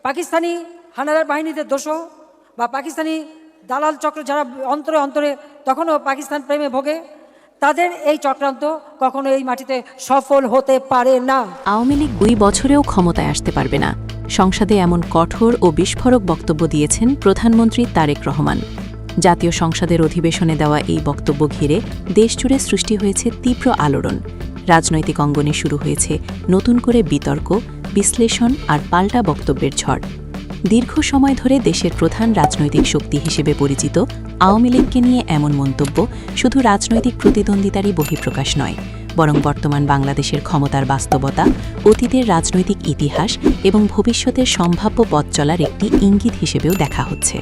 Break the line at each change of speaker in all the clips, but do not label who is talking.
পাকিস্তানি হানাদার বাহিনীদের দোষও বা পাকিস্তানি দালাল চক্র যারা অন্তরে অন্তরে তখনও পাকিস্তান প্রেমে ভোগে, তাদের এই চক্রান্ত কখনো এই মাটিতে সফল হতে পারে না।
আওয়ামী লীগ 2 বছরেও ক্ষমতায় আসতে পারবে না, সংসদে এমন কঠোর ও বিস্ফোরক বক্তব্য দিয়েছেন প্রধানমন্ত্রী তারেক রহমান। জাতীয় সংসদের অধিবেশনে দেওয়া এই বক্তব্য ঘিরে দেশজুড়ে সৃষ্টি হয়েছে তীব্র আলোড়ন। রাজনৈতিক অঙ্গনে শুরু হয়েছে নতুন করে বিতর্ক, বিশ্লেষণ আর পাল্টা বক্তব্যের ঝড়। দীর্ঘ সময় ধরে দেশের প্রধান রাজনৈতিক শক্তি হিসেবে পরিচিত আওয়ামী লীগকে নিয়ে এমন মন্তব্য শুধু রাজনৈতিক প্রতিদ্বন্দ্বিতারই বহিঃপ্রকাশ নয়, বরং বর্তমান বাংলাদেশের ক্ষমতার বাস্তবতা, অতীতের রাজনৈতিক ইতিহাস এবং ভবিষ্যতের সম্ভাব্য পথ চলার একটি ইঙ্গিত হিসেবেও দেখা হচ্ছে।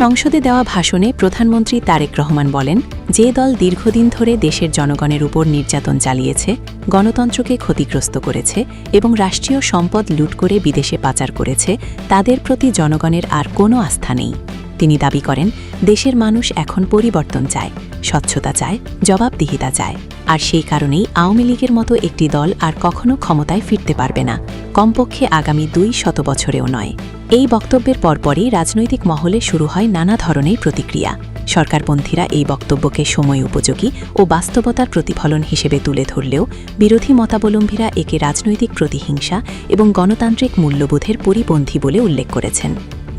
সংসদে দেওয়া ভাষণে প্রধানমন্ত্রী তারেক রহমান বলেন, যে দল দীর্ঘদিন ধরে দেশের জনগণের উপর নির্যাতন চালিয়েছে, গণতন্ত্রকে ক্ষতিগ্রস্ত করেছে এবং রাষ্ট্রীয় সম্পদ লুট করে বিদেশে পাচার করেছে, তাদের প্রতি জনগণের আর কোনো আস্থা নেই। তিনি দাবি করেন, দেশের মানুষ এখন পরিবর্তন চায়, স্বচ্ছতা চায়, জবাবদিহিতা চায়। আর সেই কারণেই আওয়ামী লীগের মতো একটি দল আর কখনো ক্ষমতায় ফিরতে পারবে না, কমপক্ষে আগামী 200 বছরেও নয়। এই বক্তব্যের পরপরই রাজনৈতিক মহলে শুরু হয় নানা ধরনের প্রতিক্রিয়া। সরকারপন্থীরা এই বক্তব্যকে সময় উপযোগী ও বাস্তবতার প্রতিফলন হিসেবে তুলে ধরলেও বিরোধী মতাবলম্বীরা একে রাজনৈতিক প্রতিহিংসা এবং গণতান্ত্রিক মূল্যবোধের পরিপন্থী বলে উল্লেখ করেছেন।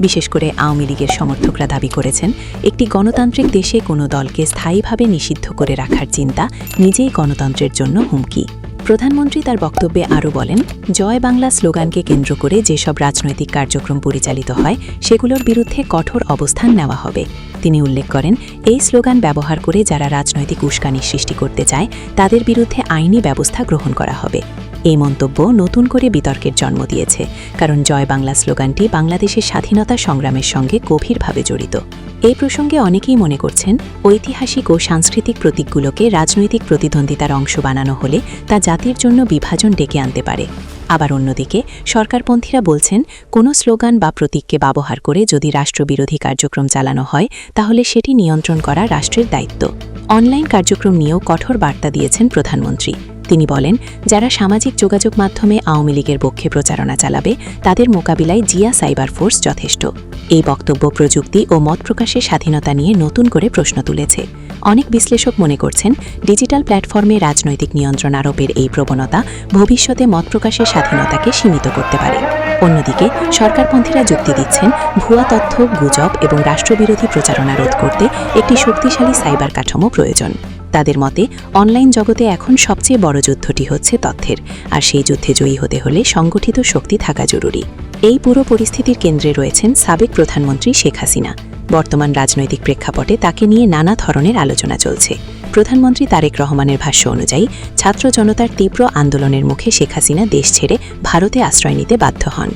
বিশেষ করে আওয়ামী লীগের সমর্থকরা দাবি করেছেন, একটি গণতান্ত্রিক দেশে কোনো দলকে স্থায়ীভাবে নিষিদ্ধ করে রাখার চিন্তা নিজেই গণতন্ত্রের জন্য হুমকি। প্রধানমন্ত্রী তার বক্তব্যে আরও বলেন, জয় বাংলা স্লোগানকে কেন্দ্র করে যেসব রাজনৈতিক কার্যক্রম পরিচালিত হয় সেগুলোর বিরুদ্ধে কঠোর অবস্থান নেওয়া হবে। তিনি উল্লেখ করেন, এই স্লোগান ব্যবহার করে যারা রাজনৈতিক উস্কানি সৃষ্টি করতে চায় তাদের বিরুদ্ধে আইনি ব্যবস্থা গ্রহণ করা হবে। এই মন্তব্য নতুন করে বিতর্কের জন্ম দিয়েছে, কারণ জয় বাংলা স্লোগানটি বাংলাদেশের স্বাধীনতা সংগ্রামের সঙ্গে গভীরভাবে জড়িত। এই প্রসঙ্গে অনেকেই মনে করছেন, ঐতিহাসিক ও সাংস্কৃতিক প্রতীকগুলোকে রাজনৈতিক প্রতিদ্বন্দ্বিতার অংশ বানানো হলে তা জাতির জন্য বিভাজন ডেকে আনতে পারে। আবার অন্যদিকে সরকারপন্থীরা বলছেন, কোনো স্লোগান বা প্রতীককে ব্যবহার করে যদি রাষ্ট্রবিরোধী কার্যক্রম চালানো হয় তাহলে সেটি নিয়ন্ত্রণ করা রাষ্ট্রের দায়িত্ব। অনলাইন কার্যক্রম নিয়েও কঠোর বার্তা দিয়েছেন প্রধানমন্ত্রী। তিনি বলেন, যারা সামাজিক যোগাযোগ মাধ্যমে আওয়ামী লীগের পক্ষে প্রচারণা চালাবে তাদের মোকাবিলায় জিয়া সাইবার ফোর্স যথেষ্ট। এই বক্তব্য প্রযুক্তি ও মত প্রকাশের স্বাধীনতা নিয়ে নতুন করে প্রশ্ন তুলেছে। অনেক বিশ্লেষক মনে করছেন, ডিজিটাল প্ল্যাটফর্মে রাজনৈতিক নিয়ন্ত্রণ আরোপের এই প্রবণতা ভবিষ্যতে মত প্রকাশের স্বাধীনতাকে সীমিত করতে পারে। অন্যদিকে সরকারপন্থীরা যুক্তি দিচ্ছেন, ভুয়া তথ্য, গুজব এবং রাষ্ট্রবিরোধী প্রচারণা রোধ করতে একটি শক্তিশালী সাইবার কাঠামো প্রয়োজন। তাদের মতে, অনলাইন জগতে এখন সবচেয়ে বড় যুদ্ধটি হচ্ছে তথ্যের, আর সেই যুদ্ধে জয়ী হতে হলে সংগঠিত শক্তি থাকা জরুরি। এই পুরো পরিস্থিতির কেন্দ্রে রয়েছেন সাবেক প্রধানমন্ত্রী শেখ হাসিনা। বর্তমান রাজনৈতিক প্রেক্ষাপটে তাকে নিয়ে নানা ধরনের আলোচনা চলছে। প্রধানমন্ত্রী তারেক রহমানের ভাষ্য অনুযায়ী, ছাত্র জনতার তীব্র আন্দোলনের মুখে শেখ হাসিনা দেশ ছেড়ে ভারতে আশ্রয় নিতে বাধ্য হন।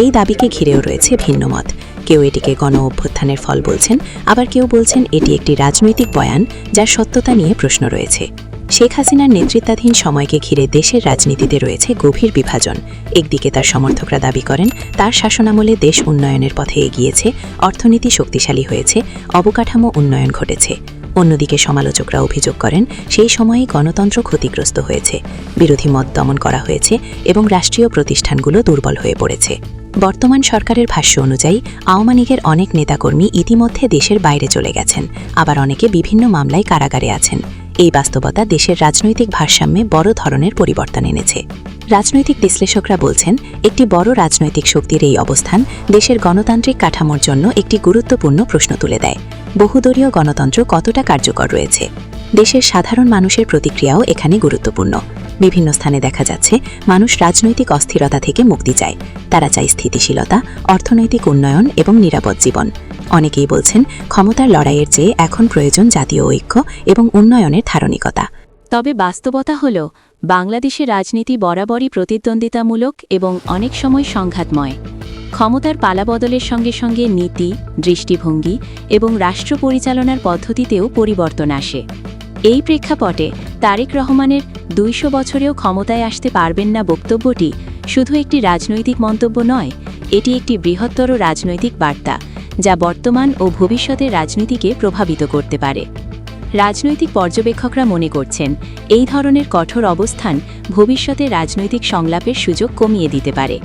এই দাবিকে ঘিরেও রয়েছে ভিন্ন মত। কেউ এটিকে গণ অভ্যুত্থানের ফল বলছেন, আবার কেউ বলছেন এটি একটি রাজনৈতিক বয়ান যার সত্যতা নিয়ে প্রশ্ন রয়েছে। শেখ হাসিনার নেতৃত্বাধীন সময়কে ঘিরে দেশের রাজনীতিতে রয়েছে গভীর বিভাজন। একদিকে তার সমর্থকরা দাবি করেন, তার শাসনামলে দেশ উন্নয়নের পথে এগিয়েছে, অর্থনীতি শক্তিশালী হয়েছে, অবকাঠামো উন্নয়ন ঘটেছে। অন্যদিকে সমালোচকরা অভিযোগ করেন, সেই সময়েই গণতন্ত্র ক্ষতিগ্রস্ত হয়েছে, বিরোধী মত দমন করা হয়েছে এবং রাষ্ট্রীয় প্রতিষ্ঠানগুলো দুর্বল হয়ে পড়েছে। বর্তমান সরকারের ভাষ্য অনুযায়ী আওয়ামী লীগের অনেক নেতাকর্মী ইতিমধ্যে দেশের বাইরে চলে গেছেন, আবার অনেকে বিভিন্ন মামলায় কারাগারে আছেন। এই বাস্তবতা দেশের রাজনৈতিক ভারসাম্যে বড় ধরনের পরিবর্তন এনেছে। রাজনৈতিক বিশ্লেষকরা বলছেন, একটি বড় রাজনৈতিক শক্তির এই অবস্থান দেশের গণতান্ত্রিক কাঠামোর জন্য একটি গুরুত্বপূর্ণ প্রশ্ন তুলে দেয়। বহুদলীয় গণতন্ত্র কতটা কার্যকর রয়েছে? দেশের সাধারণ মানুষের প্রতিক্রিয়াও এখানে গুরুত্বপূর্ণ। বিভিন্ন স্থানে দেখা যাচ্ছে, মানুষ রাজনৈতিক অস্থিরতা থেকে মুক্তি চায়। তারা চায় স্থিতিশীলতা, অর্থনৈতিক উন্নয়ন এবং নিরাপদ জীবন। অনেকেই বলছেন, ক্ষমতার লড়াইয়ের চেয়ে এখন প্রয়োজন জাতীয় ঐক্য এবং উন্নয়নের ধারণিকতা।
তবে বাস্তবতা হল, বাংলাদেশের রাজনীতি বরাবরই প্রতিদ্বন্দ্বিতামূলক এবং অনেক সময় সংঘাতময়। ক্ষমতার পালাবদলের সঙ্গে সঙ্গে নীতি, দৃষ্টিভঙ্গি এবং রাষ্ট্র পরিচালনার পদ্ধতিতেও পরিবর্তন আসে। এই প্রেক্ষাপটে তারেক রহমানের 200 বছরেও ক্ষমতায় আসতে পারবেন না বক্তব্যটি শুধু একটি রাজনৈতিক মন্তব্য নয়, এটি একটি বৃহত্তর রাজনৈতিক বার্তা যা বর্তমান ও ভবিষ্যতের রাজনীতিকে প্রভাবিত করতে পারে। রাজনৈতিক পর্যবেক্ষকরা মনে করছেন, এই ধরনের কঠোর অবস্থান ভবিষ্যতে রাজনৈতিক সংলাপের সুযোগ কমিয়ে দিতে পারে।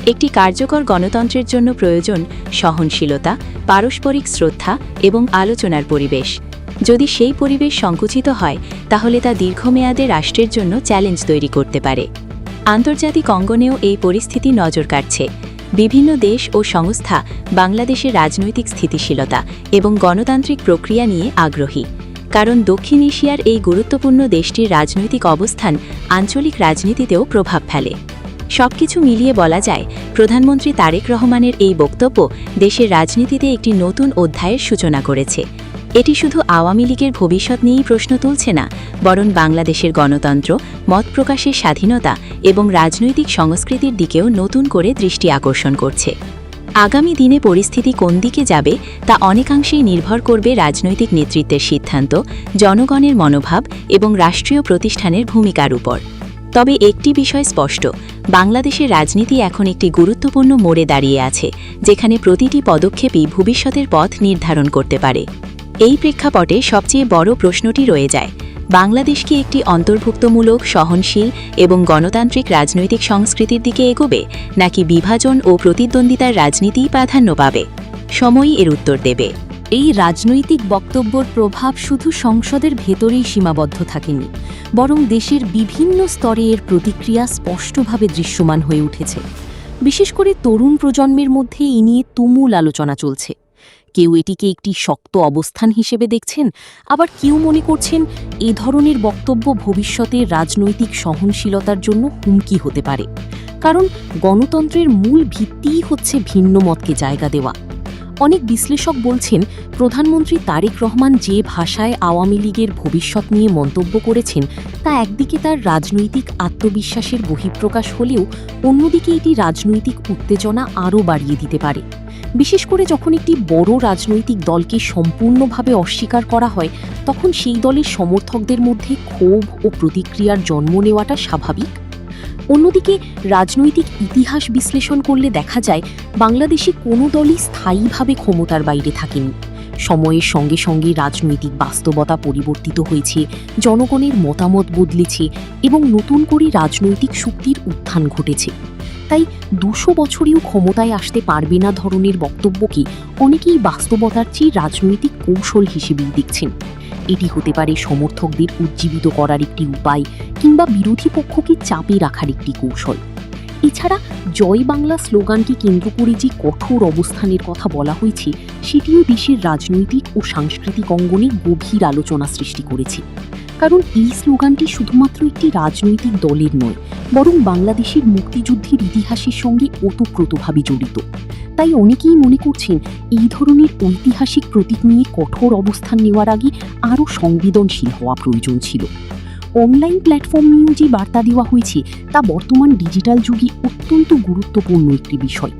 একটি কার্যকর গণতন্ত্রের জন্য প্রয়োজন সহনশীলতা, পারস্পরিক শ্রদ্ধা এবং আলোচনার পরিবেশ। যদি সেই পরিবেশ সংকুচিত হয় তাহলে তা দীর্ঘমেয়াদে রাষ্ট্রের জন্য চ্যালেঞ্জ তৈরি করতে পারে। আন্তর্জাতিক অঙ্গনেও এই পরিস্থিতি নজর কাটছে। বিভিন্ন দেশ ও সংস্থা বাংলাদেশের রাজনৈতিক স্থিতিশীলতা এবং গণতান্ত্রিক প্রক্রিয়া নিয়ে আগ্রহী, কারণ দক্ষিণ এশিয়ার এই গুরুত্বপূর্ণ দেশটির রাজনৈতিক অবস্থান আঞ্চলিক রাজনীতিতেও প্রভাব ফেলে। সবকিছু মিলিয়ে বলা যায়, প্রধানমন্ত্রী তারেক রহমানের এই বক্তব্য দেশের রাজনীতিতে একটি নতুন অধ্যায়ের সূচনা করেছে। এটি শুধু আওয়ামী লীগের ভবিষ্যৎ নিয়েই প্রশ্ন তুলছে না, বরং বাংলাদেশের গণতন্ত্র, মত প্রকাশের স্বাধীনতা এবং রাজনৈতিক সংস্কৃতির দিকেও নতুন করে দৃষ্টি আকর্ষণ করছে। আগামী দিনে পরিস্থিতি কোন দিকে যাবে তা অনেকাংশেই নির্ভর করবে রাজনৈতিক নেতৃত্বের সিদ্ধান্ত, জনগণের মনোভাব এবং রাষ্ট্রীয় প্রতিষ্ঠানের ভূমিকার উপর। তবে একটি বিষয় স্পষ্ট, বাংলাদেশের রাজনীতি এখন একটি গুরুত্বপূর্ণ মোড়ে দাঁড়িয়ে আছে, যেখানে প্রতিটি পদক্ষেপই ভবিষ্যতের পথ নির্ধারণ করতে পারে। এই প্রেক্ষাপটে সবচেয়ে বড় প্রশ্নটি রয়ে যায়, বাংলাদেশ কি একটি অন্তর্ভুক্তমূলক, সহনশীল এবং গণতান্ত্রিক রাজনৈতিক সংস্কৃতির দিকে এগোবে, নাকি বিভাজন ও প্রতিদ্বন্দ্বিতার রাজনীতিই প্রাধান্য পাবে? সময়ই এর উত্তর দেবে।
এই রাজনৈতিক বক্তব্যের প্রভাব শুধু সংসদের ভেতরেই সীমাবদ্ধ থাকেনি, বরং দেশের বিভিন্ন স্তরে এর প্রতিক্রিয়া স্পষ্টভাবে দৃশ্যমান হয়ে উঠেছে। বিশেষ করে তরুণ প্রজন্মের মধ্যে এ নিয়ে তুমুল আলোচনা চলছে। কেউ এটিকে একটি শক্ত অবস্থান হিসেবে দেখছেন, আবার কেউ মনে করছেন এ ধরনের বক্তব্য ভবিষ্যতে রাজনৈতিক সহনশীলতার জন্য হুমকি হতে পারে। কারণ গণতন্ত্রের মূল ভিত্তিই হচ্ছে ভিন্ন মতকে জায়গা দেওয়া। অনেক বিশ্লেষক বলছেন, প্রধানমন্ত্রী তারেক রহমান যে ভাষায় আওয়ামী লীগের ভবিষ্যৎ নিয়ে মন্তব্য করেছেন তা একদিকে তার রাজনৈতিক আত্মবিশ্বাসের বহিঃপ্রকাশ হলেও অন্যদিকে এটি রাজনৈতিক উত্তেজনা আরও বাড়িয়ে দিতে পারে। বিশেষ করে যখন একটি বড় রাজনৈতিক দলকে সম্পূর্ণভাবে অস্বীকার করা হয়, তখন সেই দলের সমর্থকদের মধ্যে ক্ষোভ ও প্রতিক্রিয়ার জন্ম নেওয়াটা স্বাভাবিক। অন্যদিকে রাজনৈতিক ইতিহাস বিশ্লেষণ করলে দেখা যায়, বাংলাদেশে কোনো দলই স্থায়ীভাবে ক্ষমতার বাইরে থাকেনি। সময়ের সঙ্গে সঙ্গে রাজনৈতিক বাস্তবতা পরিবর্তিত হয়েছে, জনগণের মতামত বদলেছে এবং নতুন করে রাজনৈতিক শক্তির উত্থান ঘটেছে। তাই 200 বছরেও ক্ষমতায় আসতে পারবে না ধরনের বক্তব্যকে অনেকেই বাস্তবতার চেয়ে রাজনৈতিক কৌশল হিসেবেই দেখছেন। এটি হতে পারে সমর্থকদের উজ্জীবিত করার একটি উপায়, কিংবা বিরোধী পক্ষকে চাপে রাখার একটি কৌশল। এছাড়া জয় বাংলা স্লোগানকে কেন্দ্র করে যে কঠোর অবস্থানের কথা বলা হয়েছে, সেটিও দেশের রাজনৈতিক ও সাংস্কৃতিক অঙ্গনে গভীর আলোচনা সৃষ্টি করেছে। কারণ এই স্লোগানটি শুধুমাত্র একটি রাজনৈতিক দলের নয়, বরং বাংলাদেশের মুক্তিযুদ্ধের ইতিহাসের সঙ্গে ওতপ্রোতভাবে জড়িত। তাই অনেকেই মনে করছেন, এই ধরনের ঐতিহাসিক প্রতীক নিয়ে কঠোর অবস্থান নেওয়ার আগে আরও সংবেদনশীল হওয়া প্রয়োজন ছিল। অনলাইন প্ল্যাটফর্ম নিয়েও যে বার্তা দেওয়া হয়েছে, তা বর্তমান ডিজিটাল যুগে অত্যন্ত গুরুত্বপূর্ণ একটি বিষয়।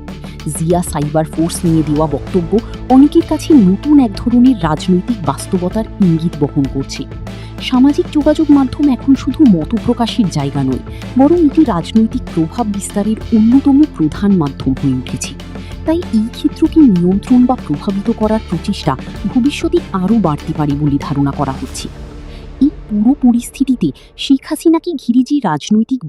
জিয়া সাইবার ফোর্স নিয়ে দেওয়া বক্তব্য অনেকের কাছে নতুন এক ধরনের রাজনৈতিক বাস্তবতার ইঙ্গিত বহন করছে। সামাজিক যোগাযোগ মাধ্যম এখন শুধু মতপ্রকাশের জায়গা নয়, বরং এটি রাজনৈতিক প্রভাব বিস্তারের অন্যতম প্রধান মাধ্যম হয়ে উঠেছে। তাই এই ক্ষেত্রকে নিয়ন্ত্রণ বা প্রভাবিত করার প্রচেষ্টা ভবিষ্যতে আরও বাড়তে পারে বলে ধারণা করা হচ্ছে। এই পুরো পরিস্থিতিতে শেখ হাসিনাকে ঘিরে যে রাজনৈতিক